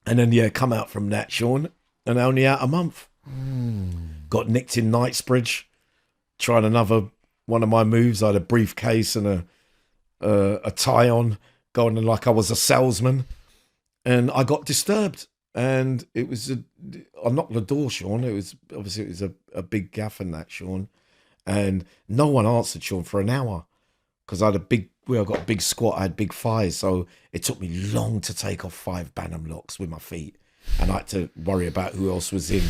And then, yeah, come out from that, Shaun, and only out a month. Got nicked in Knightsbridge, trying another one of my moves. I had a briefcase and a tie on, going like I was a salesman. And I got disturbed. And it was, I knocked the door, Shaun. It was, obviously, it was a big gaff in that, Shaun. And no one answered, Shaun, for an hour. Because I got a big squat, I had big thighs. So it took me long to take off 5 Banham locks with my feet. And I had to worry about who else was in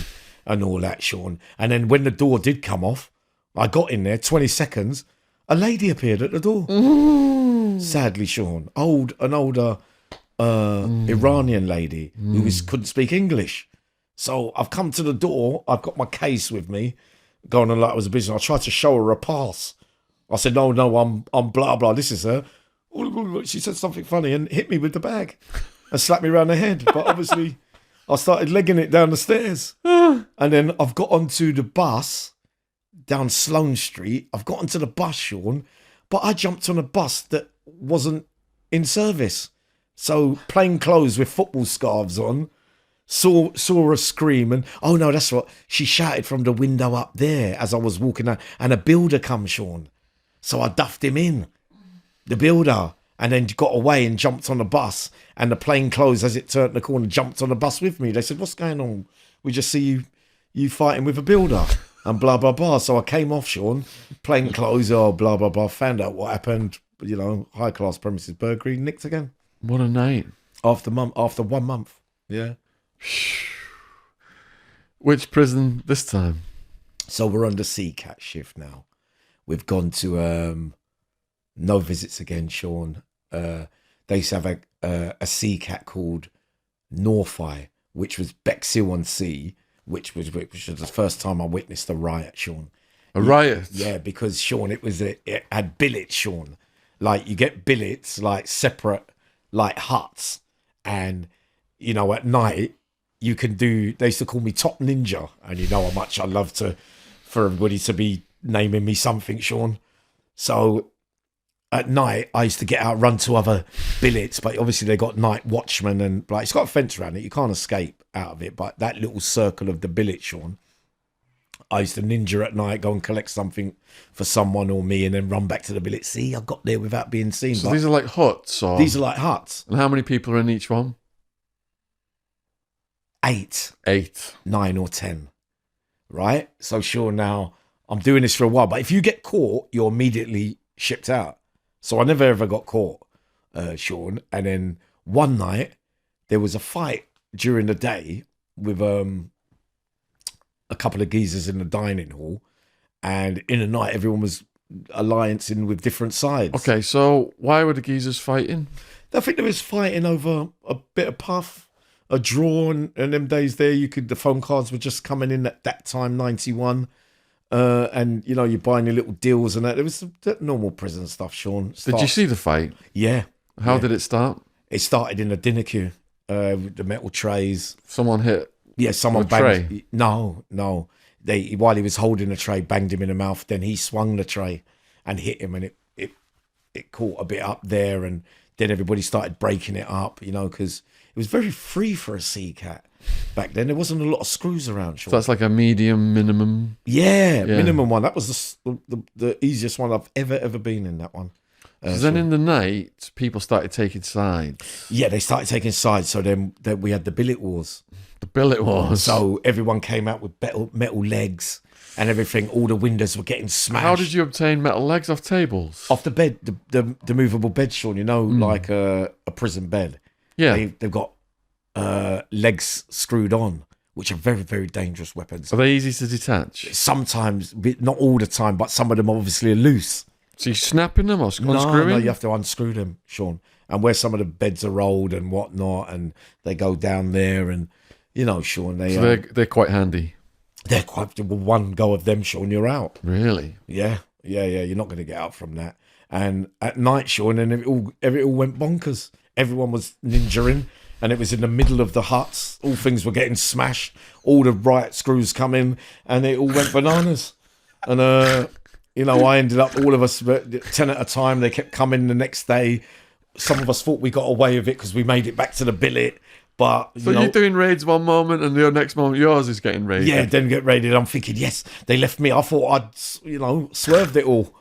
and all that, Shaun. And then when the door did come off, I got in there, 20 seconds, a lady appeared at the door. Sadly, Shaun. An older Iranian lady who couldn't speak English. So I've come to the door, I've got my case with me, going on like I was a business. I tried to show her a pass. I said, no, I'm blah, blah, this is her. She said something funny and hit me with the bag and slapped me around the head. But obviously, I started legging it down the stairs. And then I've got onto the bus down Sloane Street. I've got onto the bus, Shaun, but I jumped on a bus that wasn't in service. So plain clothes with football scarves on, saw her scream, and oh no, that's what she shouted from the window up there as I was walking out, and a builder come, Shaun. So I duffed him in, the builder, and then got away and jumped on the bus. And the plain clothes, as it turned the corner, jumped on the bus with me. They said, "What's going on? We just see you fighting with a builder." And blah, blah, blah. So I came off, Shaun, plain clothes, blah, blah, blah. Found out what happened, high-class premises burglary, nicked again. What a night. After 1 month. Yeah. Which prison this time? So we're on the CCAT shift now. We've gone to no visits again, Shaun. They used to have a CCAT called Norfi, which was Bexhill-on-Sea, which was the first time I witnessed a riot, Shaun. A riot? Yeah, because, Shaun, it had billets, Shaun. Like, you get billets, like, separate, like, huts. And, at night, you can do... They used to call me Top Ninja. And you know how much I love for everybody to be naming me something, Shaun. So at night, I used to get out, run to other billets, but obviously they got night watchmen and like it's got a fence around it. You can't escape out of it. But that little circle of the billet, Shaun, I used to ninja at night, go and collect something for someone or me, and then run back to the billet. See, I got there without being seen. So these are like huts, or these are like huts. And how many people are in each one? 8, 8, 9 or 10. Right? So sure, now I'm doing this for a while, but if you get caught, you're immediately shipped out. So I never ever got caught, Shaun. And then one night there was a fight during the day with a couple of geezers in the dining hall, and in the night everyone was alliancing with different sides. Okay, so why were the geezers fighting? I think they was fighting over a bit of puff, a draw, and them days there the phone cards were just coming in at that time, 91. And you're buying your little deals and that. It was the normal prison stuff, Shaun. Did you see the fight? Yeah. How did it start? It started in the dinner queue, with the metal trays. Someone hit. Yeah, someone banged. Tray? No. While he was holding the tray, banged him in the mouth. Then he swung the tray and hit him, and it caught a bit up there. And then everybody started breaking it up, because it was very free for a CCAT. Back then, there wasn't a lot of screws around. Shaun. So that's like a medium minimum. Yeah, minimum one. That was the easiest one I've ever been in. That one. Then in the night, people started taking sides. Yeah, they started taking sides. So then we had the billet wars. The billet wars. So everyone came out with metal legs and everything. All the windows were getting smashed. How did you obtain metal legs off tables? Off the bed, the movable bed, Shaun. Like a prison bed. Yeah, they've got legs screwed on, which are very, very dangerous weapons. Are they easy to detach? Sometimes, not all the time, but some of them obviously are loose. So you're snapping them or unscrewing? No, you have to unscrew them, Shaun. And where some of the beds are rolled and whatnot, and they go down there, and Shaun, they're quite handy. They're quite. One go of them, Shaun, you're out. Really? Yeah. You're not going to get out from that. And at night, Shaun, and it all went bonkers. Everyone was ninjaing. And it was in the middle of the huts. All things were getting smashed. All the riot screws come in, and it all went bananas. And, I ended up, all of us, 10 at a time. They kept coming the next day. Some of us thought we got away with it because we made it back to the billet. But So you're doing raids one moment, and the next moment yours is getting raided. yeah, then get raided. I'm thinking, yes, they left me. I thought I'd, swerved it all,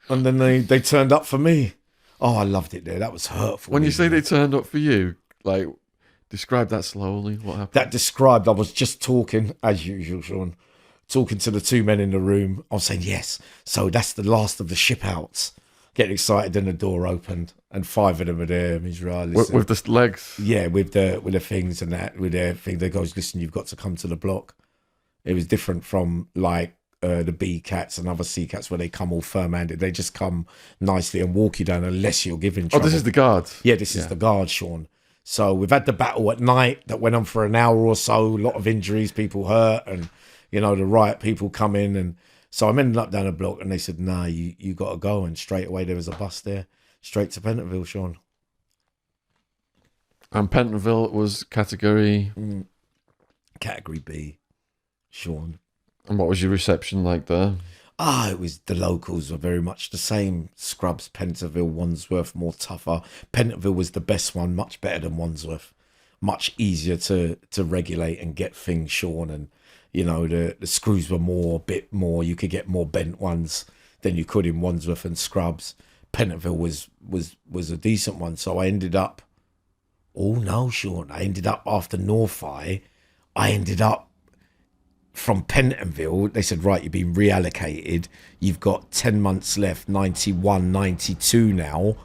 and then they turned up for me. Oh, I loved it there. That was hurtful. When you say they turned up for you, like, describe that slowly. What happened? That described, I was just talking, as usual, Shaun, talking to the two men in the room. I was saying, yes, so that's the last of the ship outs. Getting excited, then the door opened, and 5 of them are there. And he's right, With the legs? yeah, with the things and that, with their thing. They goes, listen, you've got to come to the block. It was different from, like, the B cats and other C cats where they come all firm-handed. They just come nicely and walk you down unless you're giving trouble. Oh, this is the guard. Yeah, this is the guard, Shaun. So we've had the battle at night that went on for an hour or so. A lot of injuries, people hurt, and the riot people come in, and so I'm ending up down a block, and they said, "Nah, you got to go." And straight away there was a bus there, straight to Pentonville, Shaun. And Pentonville was category Category B, Shaun. And what was your reception like there? It was, the locals were very much the same. Scrubs, Pentonville, Wandsworth, more tougher. Pentonville was the best one, much better than Wandsworth. Much easier to regulate and get things, Shaun. And, the screws were a bit more. You could get more bent ones than you could in Wandsworth and Scrubs. Pentonville was a decent one. So I ended up, Shaun, after Norfolk, I ended up from Pentonville. They said, right, you've been reallocated. You've got 10 months left, 91, 92 now.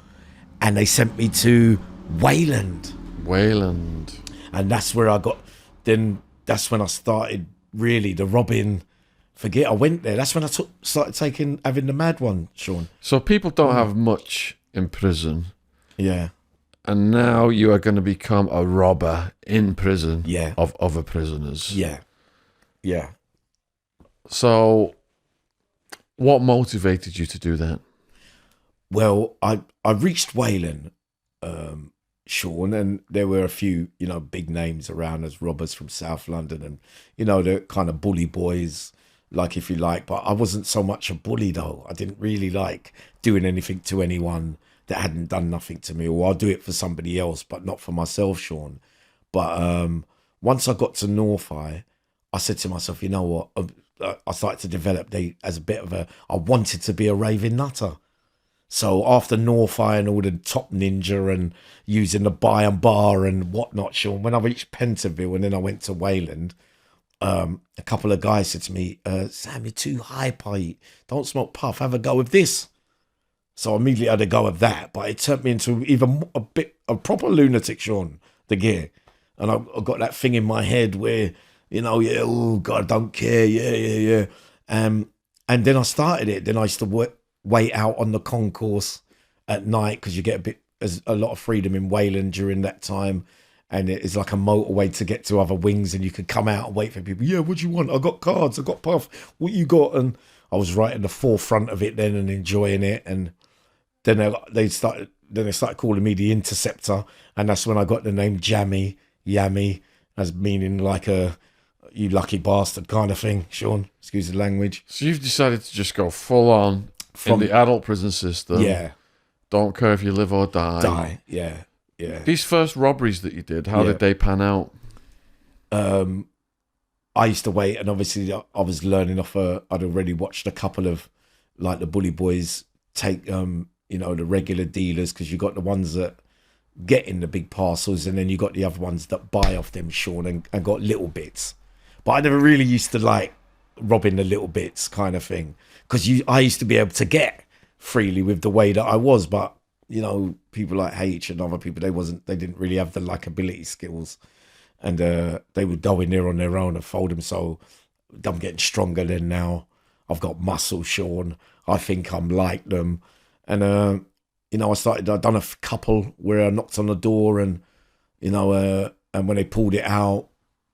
And they sent me to Wayland. And that's where I got, then that's when I started really the robbing. Forget I went there. That's when I started having the mad one, Shaun. So people don't have much in prison. Yeah. And now you are going to become a robber in prison Yeah. of other prisoners. Yeah. Yeah. So what motivated you to do that? Well, I reached Wayland, Shaun, and there were a few, big names around as robbers from South London, and, the kind of bully boys, like, if you like. But I wasn't so much a bully, though. I didn't really like doing anything to anyone that hadn't done nothing to me, or I'll do it for somebody else, but not for myself, Shaun. But once I got to Norfolk, I said to myself, you know what? I started to develop as a bit of I wanted to be a raving nutter. So after Norfolk and all the top ninja and using the buy and bar and whatnot, Shaun, when I reached Pentonville and then I went to Wayland, a couple of guys said to me, Sam, you're too hyper. Don't smoke puff. Have a go with this. So I immediately had a go of that. But it turned me into even a proper lunatic, Shaun, the gear. And I got that thing in my head where, oh God, I don't care. Yeah. And then I started it. Then I used to wait out on the concourse at night because you get a lot of freedom in Wayland during that time. And it's like a motorway to get to other wings, and you could come out and wait for people. Yeah, what do you want? I got cards. I got puff. What you got? And I was right in the forefront of it then and enjoying it. And then they started calling me the Interceptor, and that's when I got the name Yammy, as meaning like a you lucky bastard kind of thing, Shaun. Excuse the language. So you've decided to just go full on in the adult prison system. Yeah. Don't care if you live or die. Yeah. These first robberies that you did, how did they pan out? I used to wait, and obviously I was learning off. I'd already watched a couple of like the bully boys take, the regular dealers, because you got the ones that get in the big parcels, and then you got the other ones that buy off them, Shaun, and got little bits. But I never really used to like robbing the little bits kind of thing, because I used to be able to get freely with the way that I was, but people like H and other people, they didn't really have the likability skills, and they would go in there on their own and fold them. So I'm getting stronger than now. I've got muscle, Shaun. I think I'm like them, and I'd done a couple where I knocked on the door, and and when they pulled it out,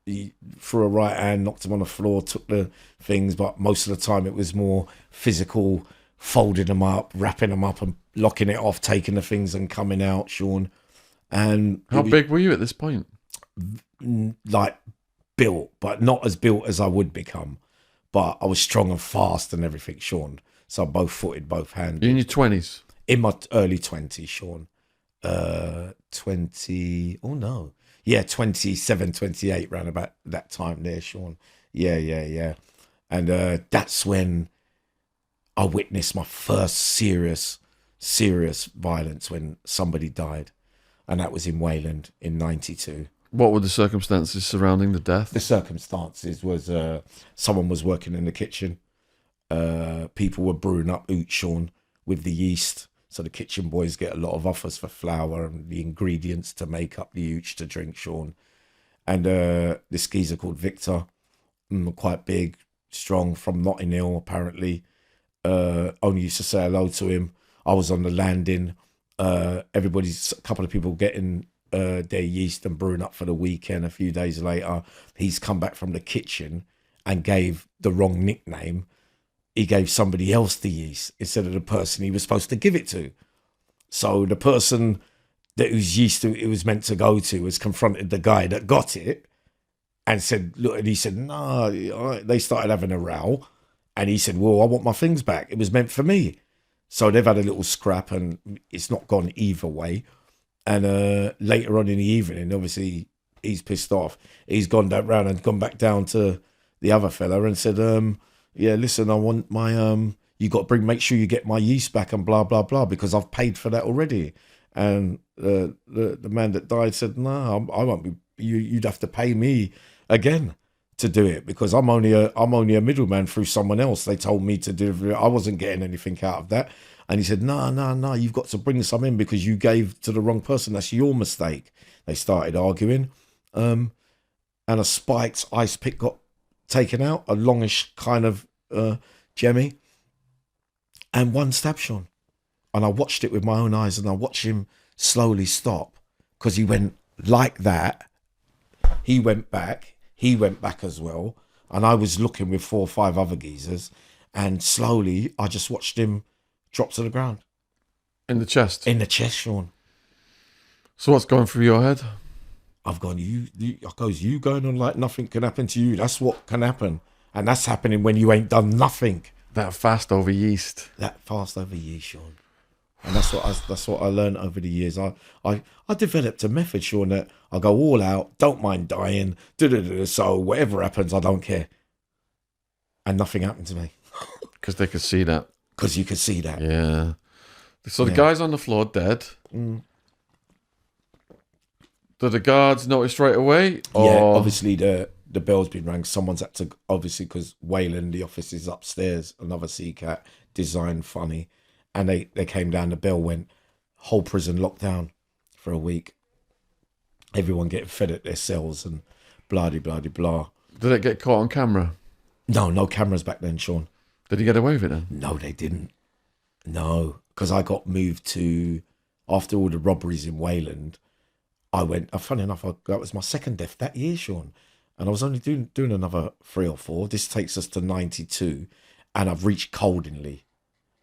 he threw a right hand, knocked him on the floor, took the things, but most of the time it was more physical, folding them up, wrapping them up and locking it off, taking the things and coming out, Shaun. And how big were you at this point? Like built, but not as built as I would become. But I was strong and fast and everything, Shaun. So both footed, both handed. In your 20s? In my early 20s, Shaun. Yeah, 27, 28, round about that time there, Shaun. Yeah. And that's when I witnessed my first serious violence, when somebody died. And that was in Wayland in 92. What were the circumstances surrounding the The death? circumstances was someone was working in the kitchen. People were brewing up oat, Shaun, with the yeast. So the kitchen boys get a lot of offers for flour and the ingredients to make up the oat to drink, Shaun. And this geezer called Victor, quite big, strong, from Notting Hill apparently. Only used to say hello to him. I was on the landing. A couple of people getting their yeast and brewing up for the weekend. A few days later, he's come back from the kitchen and gave the wrong nickname. He gave somebody else the yeast instead of the person he was supposed to give it to. So the person that whose yeast it was meant to go to was confronted the guy that got it and said, look, and he said, no, they started having a row. And he said, well, I want my things back. It was meant for me. So they've had a little scrap and it's not gone either way. And later on in the evening, obviously, he's pissed off. He's gone down round and gone back down to the other fella and said, yeah, listen, I want my, you got to make sure you get my yeast back and blah, blah, blah, because I've paid for that already. And the man that died said, no, I won't be, you'd have to pay me again to do it, because I'm only a middleman through someone else. They told me to do it. I wasn't getting anything out of that. And he said, no, you've got to bring some in because you gave to the wrong person. That's your mistake. They started arguing. And a spiked ice pick got taken out, a longish kind of Yammy, and one stab, Shaun. And I watched it with my own eyes, and I watched him slowly stop, because he went like that. He went back as well. And I was looking with 4 or 5 other geezers, and slowly I just watched him drop to the ground. In the chest? In the chest, Shaun. So what's going through your head? I've gone, you going on like nothing can happen to you. That's what can happen. And that's happening when you ain't done nothing. That fast over yeast. That fast over yeast, Shaun. And that's what I learned over the years. I developed a method, Shaun, that I go all out, don't mind dying, so whatever happens, I don't care. And nothing happened to me. Because they could see that. Because you could see that. Yeah. So the guy's on the floor dead. Did the guards notice straight away? Or? Yeah, obviously the bell's been rang. Someone's had to, obviously, because Wayland, the office is upstairs, another CCAT, designed funny. And they came down, the bell went, whole prison locked down for a week. Everyone getting fed at their cells and blah, blah, blah, blah. Did it get caught on camera? No cameras back then, Shaun. Did he get away with it then? No, they didn't. No, because I got moved to, after all the robberies in Wayland, I went, funny enough, that was my second death that year, Shaun. And I was only doing another 3 or 4. This takes us to 92. And I've reached Coldingley.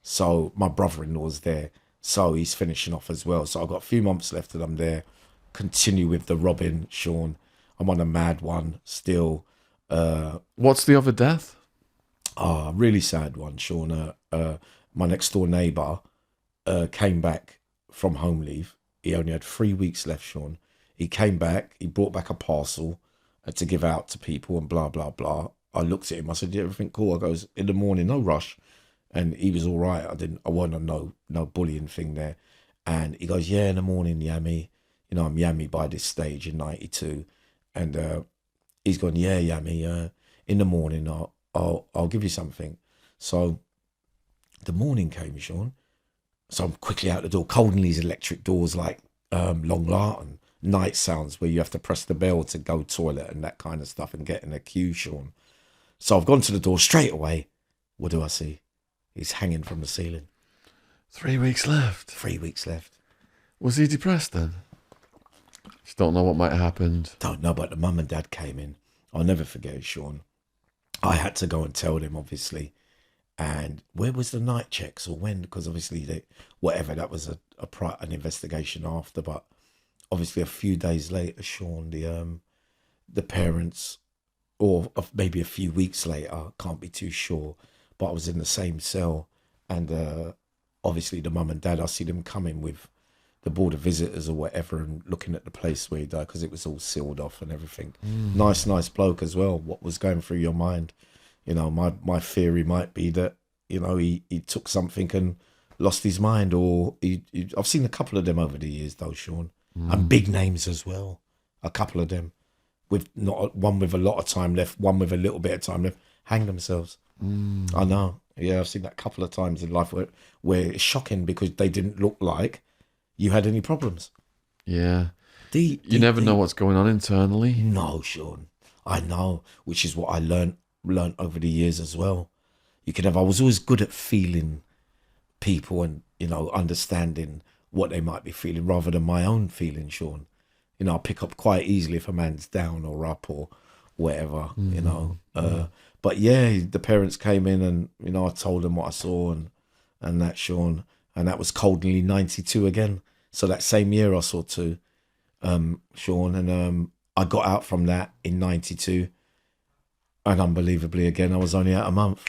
So my brother-in-law's there. So he's finishing off as well. So I've got a few months left and I'm there. Continue with the robbing, Shaun. I'm on a mad one still. What's the other death? Really sad one, Shaun. My next door neighbour came back from home leave. He only had 3 weeks left, Shaun. He came back. He brought back a parcel to give out to people and blah, blah, blah. I looked at him. I said, yeah, everything cool? I goes, in the morning, no rush. And he was all right. I wasn't no bullying thing there. And he goes, yeah, in the morning, Yammy. You know, I'm Yammy by this stage in 92. And he's gone, yeah, Yammy, in the morning, I'll give you something. So the morning came, Shaun. So I'm quickly out the door. Coldingley's electric doors like Long Larton. Night sounds where you have to press the bell to go toilet and that kind of stuff and get in a queue, Shaun. So I've gone to the door straight away. What do I see? He's hanging from the ceiling. 3 weeks left. 3 weeks left. Was he depressed then? Just don't know what might have happened. Don't know, but the mum and dad came in. I'll never forget it, Shaun. I had to go and tell them, obviously. And where was the night checks or when? Because obviously, that was an investigation after. But obviously, a few days later, Shaun, the parents, or maybe a few weeks later, can't be too sure, but I was in the same cell. And obviously, the mum and dad, I see them coming with the board of visitors or whatever and looking at the place where he died, because it was all sealed off and everything. Nice bloke as well. What was going through your mind? You know, my theory might be that, you know, he took something and lost his mind, or I've seen a couple of them over the years though, Shaun, and big names as well. A couple of them with not one with a lot of time left, one with a little bit of time left, hang themselves. I know. Yeah, I've seen that a couple of times in life where it's shocking because they didn't look like you had any problems. Yeah. You never know what's going on internally. No, Shaun. I know, which is what I learned over the years as well. I was always good at feeling people and, you know, understanding what they might be feeling rather than my own feeling, Shaun. You know, I pick up quite easily if a man's down or up or whatever, you know. But yeah, the parents came in and, you know, I told them what I saw and that, Shaun. And that was Coldly 92 again. So that same year I saw two, Shaun. And I got out from that in 92. And unbelievably, again, I was only out a month.